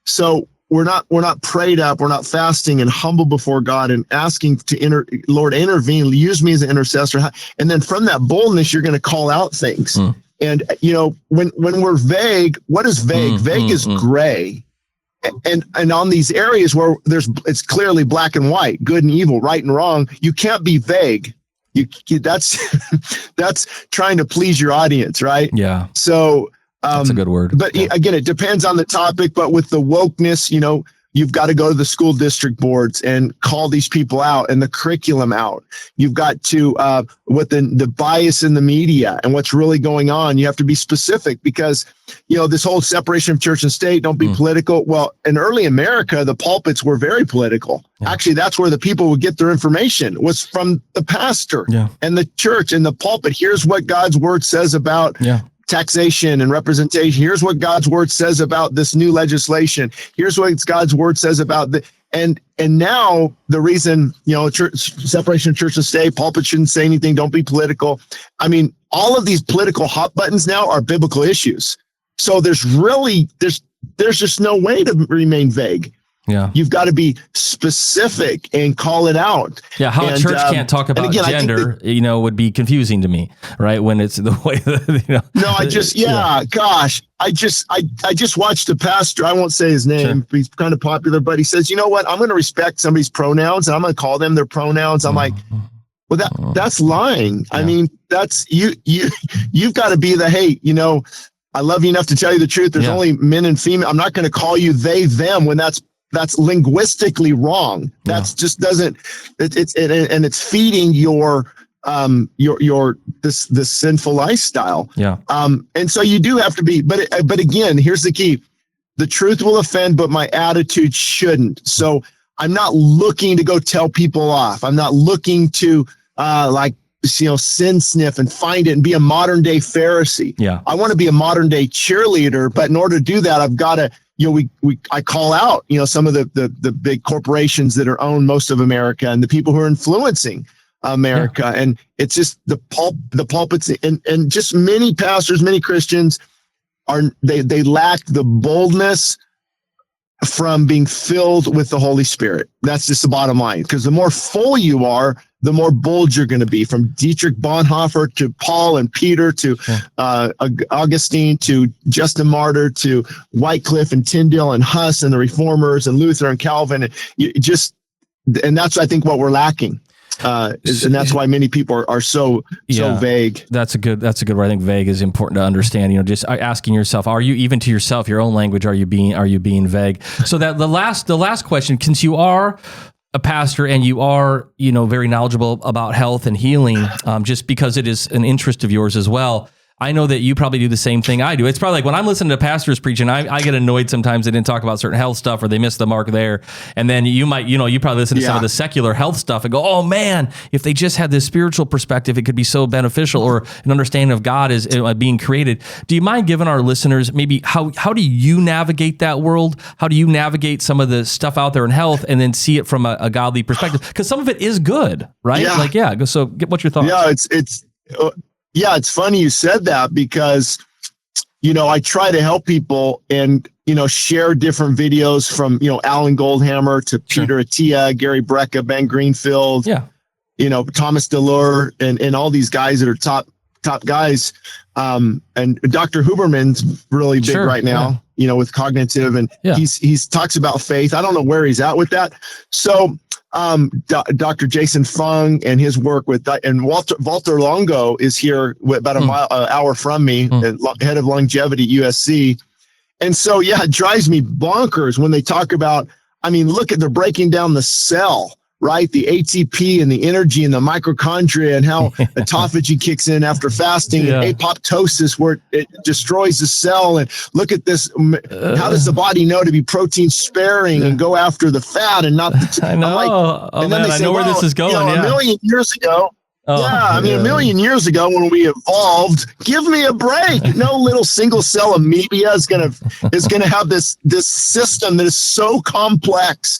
So we're not prayed up. We're not fasting and humble before God and asking to Lord, intervene, use me as an intercessor. And then from that boldness, you're going to call out things. And, when we're vague, what is vague? Vague is gray. And on these areas where it's clearly black and white, good and evil, right and wrong, you can't be vague. That's trying to please your audience, right? Yeah. So, that's a good word. But again, it depends on the topic. But with the wokeness, you've got to go to the school district boards and call these people out and the curriculum out. You've got to, with the bias in the media and what's really going on, you have to be specific because, this whole separation of church and state, don't be political. Well, in early America, the pulpits were very political. Yeah. Actually, that's where the people would get their information was from the pastor and the church and the pulpit. Here's what God's word says about taxation and representation. Here's what God's word says about this new legislation. Here's what God's word says about the and now the reason church separation of church and state, pulpit shouldn't say anything. Don't be political. I mean, all of these political hot buttons now are biblical issues. So there's just no way to remain vague. Yeah, you've got to be specific and call it out. Yeah, how a church can't talk about gender, would be confusing to me, right? When it's the way that, No, gosh, I just watched a pastor. I won't say his name. Sure. He's kind of popular, but he says, you know what? I'm going to respect somebody's pronouns, and I'm going to call them their pronouns. I'm like, well, that's lying. Yeah. I mean, that's you've got to be the I love you enough to tell you the truth. There's only men and female. I'm not going to call you they, them when that's linguistically wrong. That's just doesn't, it's feeding your this sinful lifestyle. Yeah. And so you do have to be, but again, here's the key. The truth will offend, but my attitude shouldn't. So I'm not looking to go tell people off. I'm not looking to sin sniff and find it and be a modern day Pharisee. Yeah. I want to be a modern day cheerleader, but in order to do that, I've got to, I call out, some of the big corporations that own most of America and the people who are influencing America. Yeah. And it's just the pulpits and just many pastors, many Christians they lack the boldness from being filled with the Holy Spirit. That's just the bottom line. Because the more full you are, the more bold you're going to be. From Dietrich Bonhoeffer to Paul and Peter to Augustine to Justin Martyr to Wycliffe and Tyndale and Huss and the Reformers and Luther and Calvin. And that's, I think, what we're lacking. And that's why many people are so vague. That's a good word. I think vague is important to understand. Just asking yourself, are you even to yourself, your own language, are you being vague? So that the last question, since you are a pastor and you are, very knowledgeable about health and healing, just because it is an interest of yours as well. I know that you probably do the same thing I do. It's probably like when I'm listening to pastors preaching, I get annoyed sometimes they didn't talk about certain health stuff or they missed the mark there. And then you might, you probably listen to some of the secular health stuff and go, oh man, if they just had this spiritual perspective, it could be so beneficial, or an understanding of God is being created. Do you mind giving our listeners maybe how do you navigate that world? How do you navigate some of the stuff out there in health and then see it from a godly perspective? Because some of it is good, right? Yeah. So what's your thoughts? Yeah, it's funny you said that because, I try to help people and, share different videos from, Alan Goldhammer to Peter Attia, Gary Brecka, Ben Greenfield, Thomas DeLure and all these guys that are top guys. And Dr. Huberman's really big right now. with cognitive, and Yeah. he's talks about faith. I don't know where he's at with that. So Dr. Jason Fung and his work and Walter Longo is here about an hour from me, head of longevity at USC. And so, it drives me bonkers when they talk about, they're breaking down the cell, right? The ATP and the energy and the mitochondria and how autophagy kicks in after fasting and apoptosis, where it destroys the cell. And look at this. How does the body know to be protein sparing and go after the fat and not the I know. and then they say, where this is going. A million years ago. A million years ago when we evolved, give me a break. No little single cell amoeba is gonna have this system that is so complex.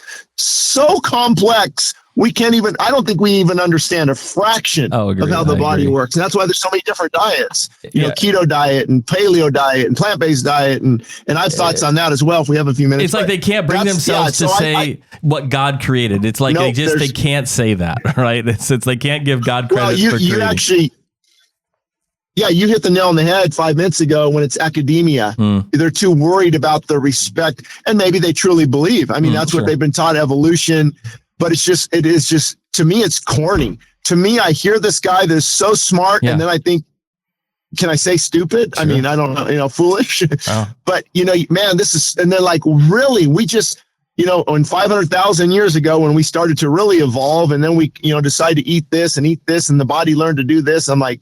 I don't think we even understand a fraction of how the body works. And that's why there's so many different diets, keto diet and paleo diet and plant-based diet. And I have thoughts on that as well, if we have a few minutes. It's like they can't bring themselves to say what God created. It's like they can't say that, right? It's they can't give God credit for creating. You actually, you hit the nail on the head 5 minutes ago when it's academia. They're too worried about the respect, and maybe they truly believe. That's what they've been taught, evolution. But it is just, to me, it's corny. To me, I hear this guy that is so smart, and then I think, can I say stupid? Sure. I don't know, foolish. Oh. But, man, this is, and then really, we just, when 500,000 years ago, when we started to really evolve, and then we, decide to eat this, and the body learned to do this, I'm like,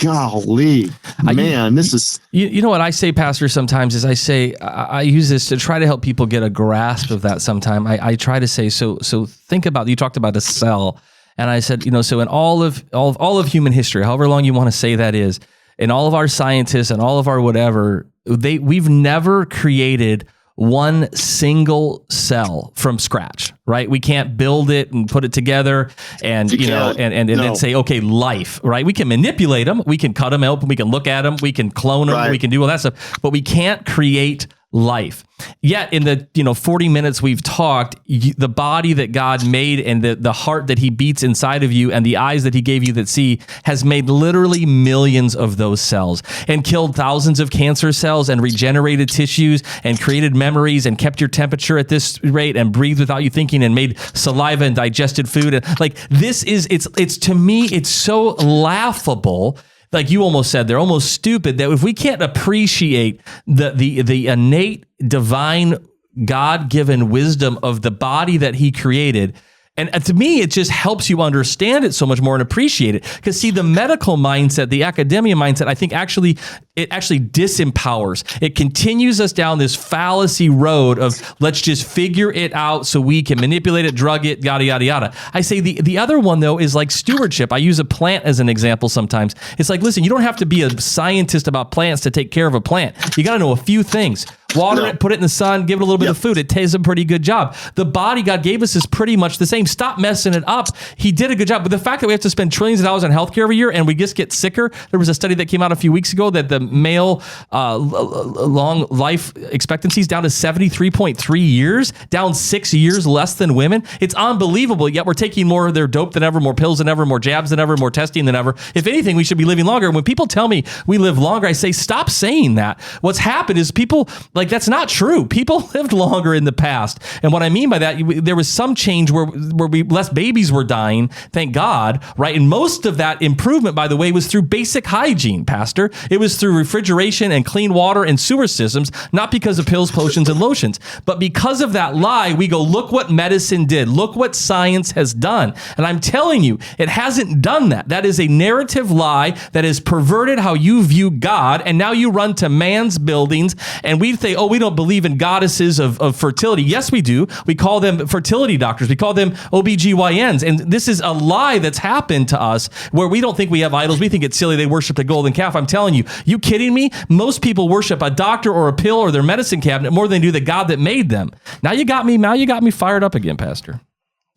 golly, man, this is... You know what I say, Pastor, sometimes is I use this to try to help people get a grasp of that sometime. I try to say, so think about, you talked about a cell, and I said, so in all of human history, however long you want to say that is, and all of our scientists and all of our whatever, we've never created one single cell from scratch, right? We can't build it and put it together and, then say, okay, life, right? We can manipulate them. We can cut them out. We can look at them. We can clone them. Right. We can do all that stuff, but we can't create life. Yet in the 40 minutes we've talked, the body that God made and the heart that he beats inside of you and the eyes that he gave you that see has made literally millions of those cells and killed thousands of cancer cells and regenerated tissues and created memories and kept your temperature at this rate and breathed without you thinking and made saliva and digested food. And it's to me, it's so laughable. Like you almost said, they're almost stupid that if we can't appreciate the innate divine God-given wisdom of the body that he created. And to me, it just helps you understand it so much more and appreciate it. Because see, the medical mindset, the academia mindset, I think actually disempowers. It continues us down this fallacy road of let's just figure it out so we can manipulate it, drug it, yada, yada, yada. I say the other one, though, is like stewardship. I use a plant as an example sometimes. It's like, listen, you don't have to be a scientist about plants to take care of a plant. You got to know a few things. Water it, put it in the sun, give it a little bit of food. It does a pretty good job. The body God gave us is pretty much the same. Stop messing it up. He did a good job. But the fact that we have to spend trillions of dollars on healthcare every year and we just get sicker. There was a study that came out a few weeks ago that the male long life expectancy is down to 73.3 years, down 6 years less than women. It's unbelievable. Yet we're taking more of their dope than ever, more pills than ever, more jabs than ever, more testing than ever. If anything, we should be living longer. When people tell me we live longer, I say, stop saying that. What's happened is people... that's not true. People lived longer in the past. And what I mean by that, there was some change where less babies were dying, thank God, right? And most of that improvement, by the way, was through basic hygiene, Pastor. It was through refrigeration and clean water and sewer systems, not because of pills, potions, and lotions. But because of that lie, we go, look what medicine did. Look what science has done. And I'm telling you, it hasn't done that. That is a narrative lie that has perverted how you view God. And now you run to man's buildings and we say, we don't believe in goddesses of fertility. Yes, we do. We call them fertility doctors. We call them OBGYNs. And this is a lie that's happened to us where we don't think we have idols. We think it's silly they worship a golden calf. I'm telling you, you kidding me? Most people worship a doctor or a pill or their medicine cabinet more than they do the God that made them. Now you got me fired up again, Pastor.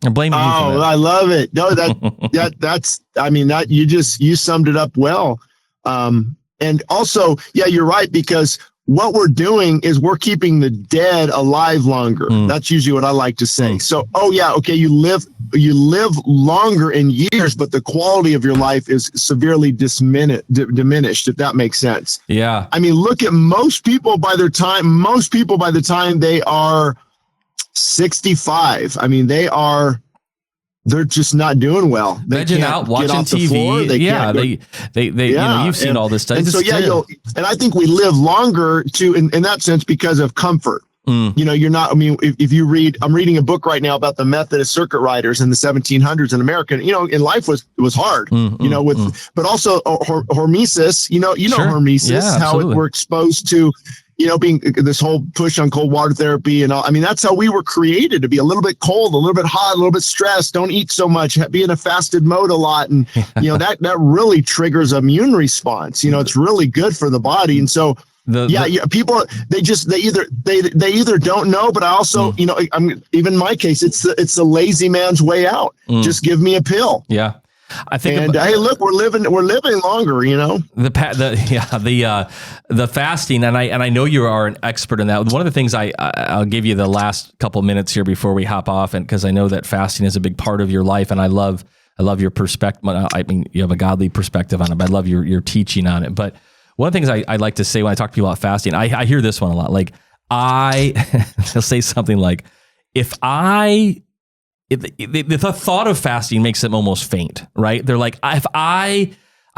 I'm blaming you for that. I love it. No, you summed it up well. And also, you're right, because what we're doing is we're keeping the dead alive longer. That's usually what I like to say. So, you live longer in years, but the quality of your life is severely diminished, if that makes sense. Yeah. I mean, look at most people by the time they are 65. I mean, they're just not doing well. They can't out watching get off the TV. floor. They you've seen all this stuff. And so, and I think we live longer too, in that sense, because of comfort. You're not, I mean, if you read, I'm reading a book right now about the Methodist circuit riders in the 1700s in America. In life was hard, but also hormesis, Sure. hormesis, how we're exposed to, being this whole push on cold water therapy and all. I mean, that's how we were created, to be a little bit cold, a little bit hot, a little bit stressed, don't eat so much, be in a fasted mode a lot. And, that really triggers immune response. It's really good for the body. And so, people, they either don't know, but I also, even in my case, it's the lazy man's way out. Just give me a pill. Yeah. I think, hey, look, we're living longer. The fasting, and I know you are an expert in that. One of the things I'll give you the last couple minutes here before we hop off, and because I know that fasting is a big part of your life, and I love your perspective. I mean, you have a godly perspective on it, but I love your teaching on it. But one of the things I like to say when I talk to people about fasting, I hear this one a lot. Like they'll say something like, the thought of fasting makes them almost faint, right? They're like, if I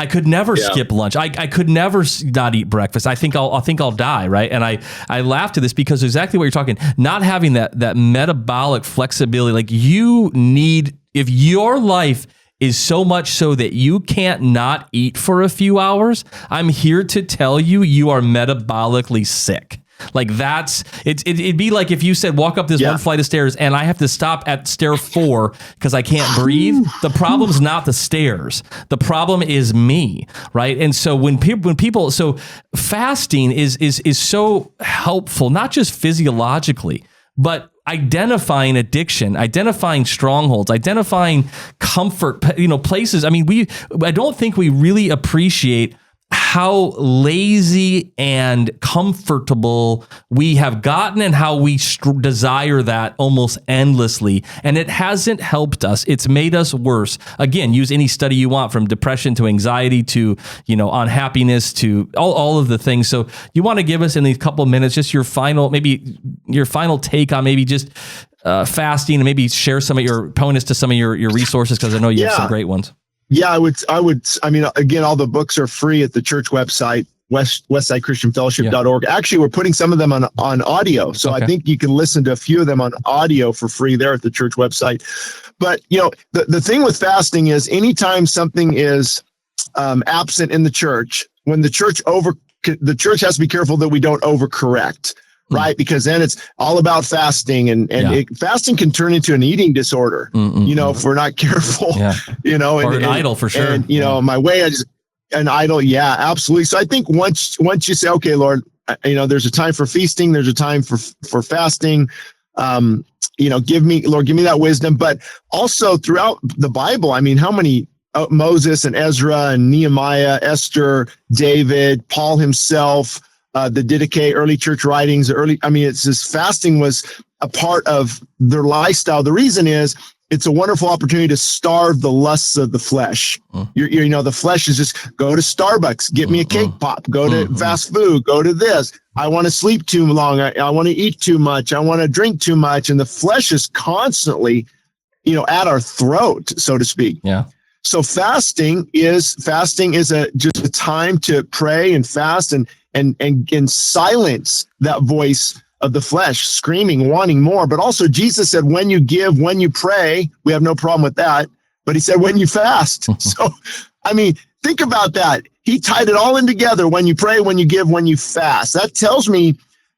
could never skip lunch. I could never not eat breakfast. I think I'll die, right? And I laugh to this because exactly what you're talking, not having that metabolic flexibility, like you need, if your life is so much so that you can't not eat for a few hours, I'm here to tell you, you are metabolically sick. Like it'd be like if you said, walk up this one flight of stairs and I have to stop at stair 4 because I can't breathe. The problem's not the stairs. The problem is me. Right. And so when people, so fasting is so helpful, not just physiologically, but identifying addiction, identifying strongholds, identifying comfort, places. I mean, I don't think we really appreciate how lazy and comfortable we have gotten and how we desire that almost endlessly. And it hasn't helped us. It's made us worse. Again, use any study you want, from depression to anxiety to, unhappiness to all of the things. So you want to give us in these couple of minutes, just your final take on maybe just fasting, and maybe share point us to some of your resources, because I know you have some great ones. Yeah, I would. I mean, again, all the books are free at the church website, Westside Christian Fellowship.org. Actually, we're putting some of them on audio. So I think you can listen to a few of them on audio for free there at the church website. But, the thing with fasting is anytime something is absent in the church, when the church has to be careful that we don't overcorrect. Right. Because then it's all about fasting and fasting can turn into an eating disorder, if we're not careful, or an idol for sure. And, my way, an idol. Yeah, absolutely. So I think once you say, okay, Lord, there's a time for feasting, there's a time for fasting, give me that wisdom. But also throughout the Bible, I mean, how many Moses and Ezra and Nehemiah, Esther, David, Paul himself, the Didache, early church writings, it's just fasting was a part of their lifestyle. The reason is it's a wonderful opportunity to starve the lusts of the flesh. The flesh is just go to Starbucks, get me a cake pop, go to fast food, go to this. I want to sleep too long. I want to eat too much. I want to drink too much. And the flesh is constantly, at our throat, so to speak. Yeah. So fasting is just a time to pray and fast and silence that voice of the flesh, screaming, wanting more. But also Jesus said, when you give, when you pray, we have no problem with that. But he said, when you fast. So, I mean, think about that. He tied it all in together. When you pray, when you give, when you fast. That tells me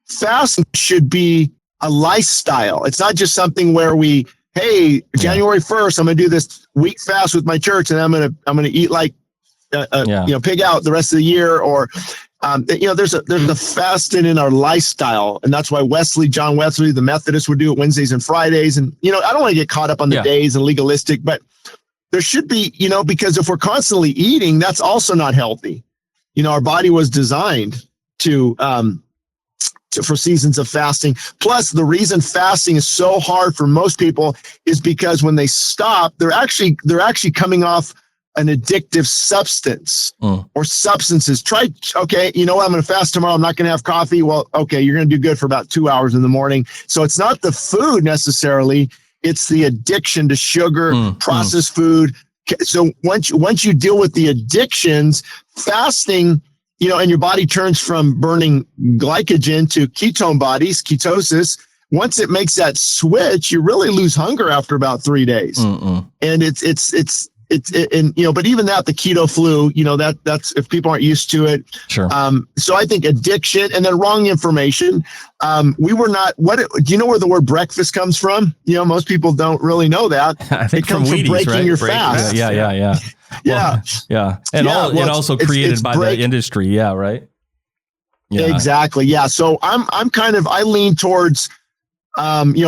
fasting should be a lifestyle. It's not just something where hey, January 1st, I'm going to do this week fast with my church, and I'm going to eat like, pig out the rest of the year, or, there's a fasting in our lifestyle. And that's why John Wesley, the Methodists, would do it Wednesdays and Fridays. And, I don't want to get caught up on the days and legalistic, but there should be, because if we're constantly eating, that's also not healthy. Our body was designed to for seasons of fasting. Plus, the reason fasting is so hard for most people is because when they stop, they're actually coming off an addictive substance or substances. Okay, you know what? I'm going to fast tomorrow. I'm not going to have coffee. Well, okay, you're going to do good for about 2 hours in the morning. So it's not the food necessarily. It's the addiction to sugar, processed food. So once you deal with the addictions, fasting, and your body turns from burning glycogen to ketone bodies, ketosis. Once it makes that switch, you really lose hunger after about 3 days. And but even that, the keto flu, that's if people aren't used to it. Sure. So I think addiction and then wrong information. Do you know where the word breakfast comes from? Most people don't really know that. I think it comes from breaking right? your fast. Yeah. Yeah. And also created by the industry. Yeah. Right. Yeah. Exactly. Yeah. So I lean towards,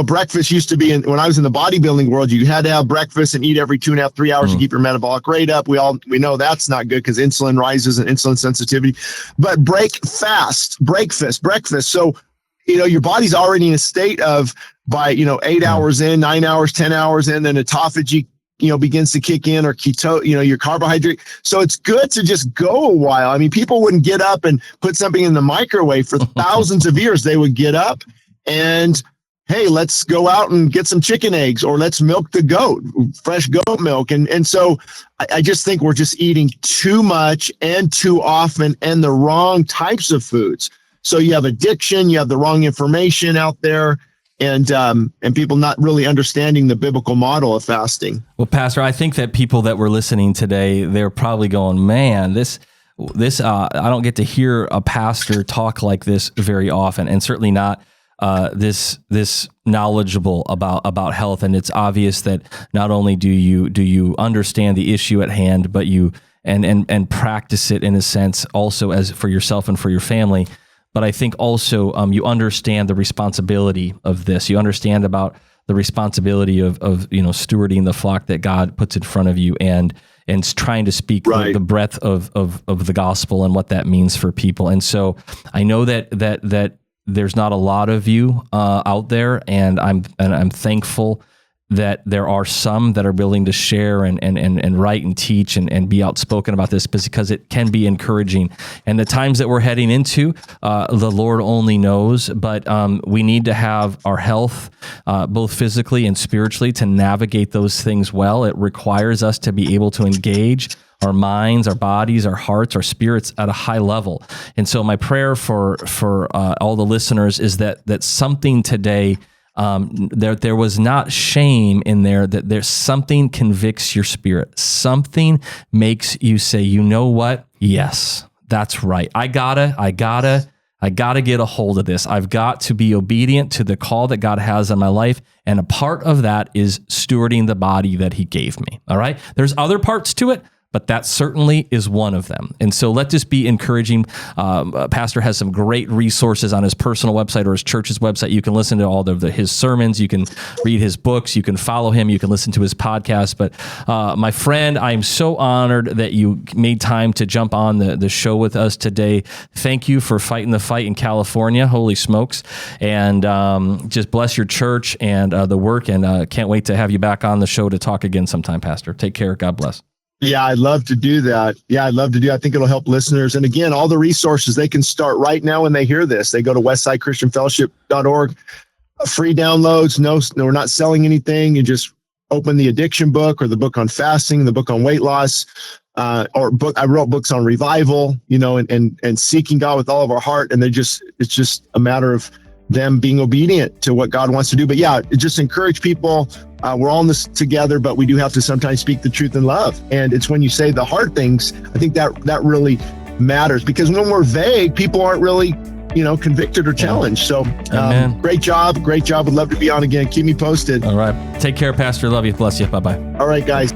breakfast used to be when I was in the bodybuilding world, you had to have breakfast and eat every 2.5, 3 hours to keep your metabolic rate up. We know that's not good because insulin rises and insulin sensitivity, but breakfast. So, your body's already in a state of by, 8 hours in, 9 hours, 10 hours in, then autophagy, begins to kick in or keto, your carbohydrate. So it's good to just go a while. I mean, people wouldn't get up and put something in the microwave for thousands of years. They would get up and, hey, let's go out and get some chicken eggs, or let's milk the goat, fresh goat milk. And so I just think we're just eating too much and too often and the wrong types of foods. So you have addiction, you have the wrong information out there, and people not really understanding the biblical model of fasting. Well, Pastor, I think that people that were listening today, they're probably going, man, this I don't get to hear a pastor talk like this very often, and certainly not this knowledgeable about health. And it's obvious that not only do you understand the issue at hand, but you and practice it in a sense also as for yourself and for your family. But I think also you understand the responsibility of this. You understand about the responsibility of stewarding the flock that God puts in front of you and trying to speak the breadth of the gospel and what that means for people. And so I know that there's not a lot of you out there, and I'm thankful that there are some that are willing to share and write and teach and be outspoken about this, because it can be encouraging. And the times that we're heading into, the Lord only knows, but we need to have our health, both physically and spiritually, to navigate those things well. It requires us to be able to engage our minds, our bodies, our hearts, our spirits at a high level. And so my prayer for all the listeners is that something today, there was not shame in there, that there's something convicts your spirit. Something makes you say, you know what? Yes, that's right. I gotta get a hold of this. I've got to be obedient to the call that God has on my life. And a part of that is stewarding the body that he gave me. All right. There's other parts to it, but that certainly is one of them. And so let this be encouraging. Pastor has some great resources on his personal website or his church's website. You can listen to all of his sermons. You can read his books. You can follow him. You can listen to his podcast. But my friend, I'm so honored that you made time to jump on the show with us today. Thank you for fighting the fight in California. Holy smokes. And just bless your church and the work. And can't wait to have you back on the show to talk again sometime, Pastor. Take care. God bless. Yeah, I'd love to do that. I think it'll help listeners. And again, all the resources, they can start right now when they hear this. They go to westsidechristianfellowship.org. Free downloads. No, we're not selling anything. You just open the addiction book or the book on fasting, the book on weight loss, or book. I wrote books on revival, and seeking God with all of our heart. And it's just a matter of them being obedient to what God wants to do. But yeah, just encourage people. We're all in this together, but we do have to sometimes speak the truth in love. And it's when you say the hard things, I think that really matters, because when we're vague, people aren't really, convicted or challenged. So great job. Would love to be on again. Keep me posted. All right. Take care, Pastor. Love you. Bless you. Bye-bye. All right, guys.